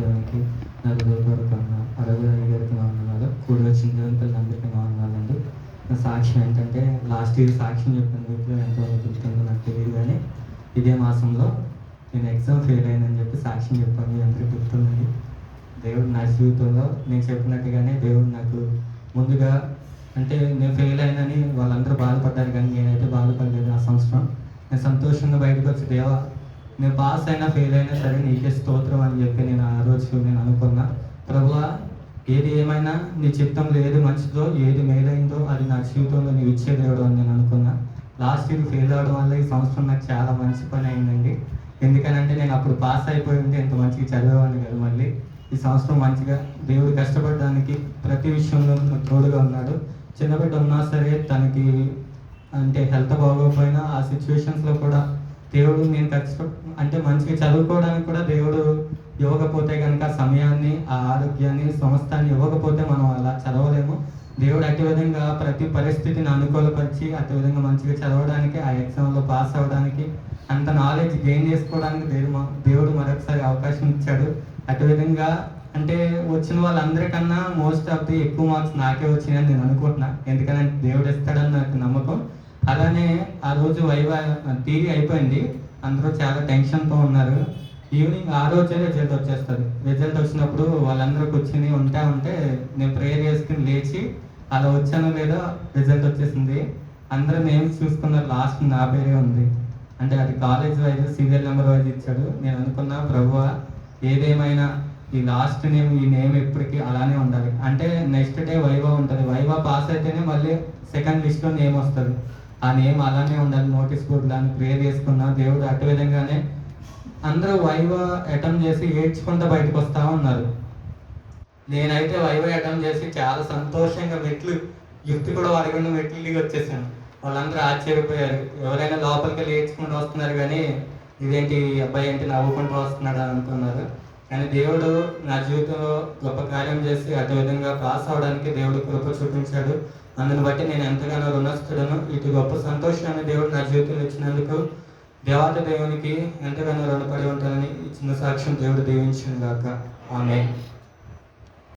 దేవునికి నా హృదయపూర్వకంగా అరవింద్ గారికి వందనాలు. కూడి వచ్చిన దేవునికి వందనాలండి. నా సాక్ష్యం ఏంటంటే లాస్ట్ ఇయర్ సాక్ష్యం చెప్పిన వీటిలో ఎంతో గుర్తుందో నాకు తెలియదు, కానీ ఇదే మాసంలో నేను ఎగ్జామ్ ఫెయిల్ అయ్యానని చెప్పి సాక్ష్యం చెప్పాను. మీ అందరికీ గుర్తుందండి. దేవుడు నా జీవితంలో నేను చెప్పినట్టుగానే దేవుడు నాకు ముందుగా అంటే నేను ఫెయిల్ అయినని వాళ్ళందరూ బాధపడ్డారు, కానీ నేనైతే బాధపడలేదు. ఆ సంవత్సరం నేను సంతోషంగా బయటకు వచ్చి దేవా నేను పాస్ అయినా ఫెయిల్ అయినా సరే నీకే స్తోత్రం అని చెప్పి నేను ఆ రోజు నేను అనుకున్నా. ప్రభువా ఏది ఏమైనా నీ చిత్తంలో ఏది మంచిదో ఏది మేలైందో అది నా జీవితంలో నీవు ఇచ్చే దేవుడు అని నేను అనుకున్నా. లాస్ట్ ఇయర్ ఫెయిల్ అవడం వల్ల ఈ సంవత్సరం నాకు చాలా మంచి పని అయిందండి. ఎందుకనంటే నేను అప్పుడు పాస్ అయిపోయి ఉంటే ఇంత మంచిగా చదివేవాడిని కదా. మళ్ళీ ఈ సంవత్సరం మంచిగా దేవుడు కష్టపడడానికి ప్రతి విషయంలో తోడుగా ఉన్నాడు. చిన్నబిడ్డ ఉన్నా సరే తనకి అంటే హెల్త్ బాగోకపోయినా ఆ సిచ్యువేషన్స్లో కూడా దేవుడు నేను అంటే మంచిగా చదువుకోవడానికి కూడా దేవుడు ఇవ్వకపోతే కనుక సమయాన్ని ఆ ఆరోగ్యాన్ని సమస్తాన్ని ఇవ్వకపోతే మనం అలా చదవలేము. దేవుడు అట్టి విధంగా ప్రతి పరిస్థితిని అనుకూలపరిచి అట్టి విధంగా మంచిగా చదవడానికి ఆ ఎగ్జామ్లో పాస్ అవ్వడానికి అంత నాలెడ్జ్ గెయిన్ చేసుకోవడానికి దేవుడు మరొకసారి అవకాశం ఇచ్చాడు. అటు విధంగా అంటే వచ్చిన వాళ్ళందరికన్నా మోస్ట్ ఆఫ్ ది ఎక్కువ మార్క్స్ నాకే వచ్చినాయని నేను అనుకుంటున్నా. ఎందుకంటే దేవుడు ఇస్తాడని నాకు నమ్మకం. అలానే ఆ రోజు థియరీ అయిపోయింది, అందరూ చాలా టెన్షన్తో ఉన్నారు. ఈవినింగ్ ఆ రోజే రిజల్ట్ వచ్చేస్తుంది. రిజల్ట్ వచ్చినప్పుడు వాళ్ళందరూ కూర్చుని ఉంటే నేను ప్రేయర్ చేసుకుని లేచి అలా వచ్చానో లేదో రిజల్ట్ వచ్చేసింది. అందరూ నేమ్స్ చూసుకున్నారు, లాస్ట్ నా పేరే ఉంది. అంటే అది college wise serial number wise ఇచ్చాడు. నేను అనుకున్నా ప్రభువా ఏదేమైనా ఈ లాస్ట్ నేమ్ ఈ నేమ్ ఎప్పటికీ అలానే ఉండాలి. అంటే నెక్స్ట్ డే వైవా ఉంటుంది, వైవా పాస్ అయితేనే మళ్ళీ సెకండ్ లిస్ట్లో నేమ్ వస్తుంది. ఆ నేమ్ అలానే ఉండాలి నోటీస్ బోర్డు దాన్ని ప్రేయర్ చేసుకున్నా. దేవుడు అటు విధంగానే అందరూ వైవా అటెంప్ట్ చేసి ఏడ్చుకుంటూ బయటకు వస్తూ ఉన్నారు. నేనైతే వైవా అటెంప్ట్ చేసి చాలా సంతోషంగా గిఫ్ట్ కూడా అడగకుండా మెట్లు దిగి వచ్చేసాను. వాళ్ళందరూ ఆశ్చర్యపోయారు. ఎవరైనా లోపలికి వెళ్ళి ఏడ్చుకుంటూ వస్తున్నారు, కానీ ఇదేంటి అబ్బాయి ఏంటి నవ్వుకుంటూ వస్తున్నాడు అనుకున్నారు. కానీ దేవుడు నా జీవితంలో గొప్ప కార్యం చేసి అటు విధంగా పాస్ అవడానికి దేవుడు కృప చూపించాడు. అందుని బట్టి నేను ఎంతగానో రుణస్తుడను. ఇటు గొప్ప సంతోషాన్ని దేవుడు నా జీవితంలో ఇచ్చినందుకు దేవాతి దేవునికి ఎంతగానో రుణపడి ఉంటానని ఇచ్చిన సాక్ష్యం దేవుడు దీవించును గాక. ఆమేన్.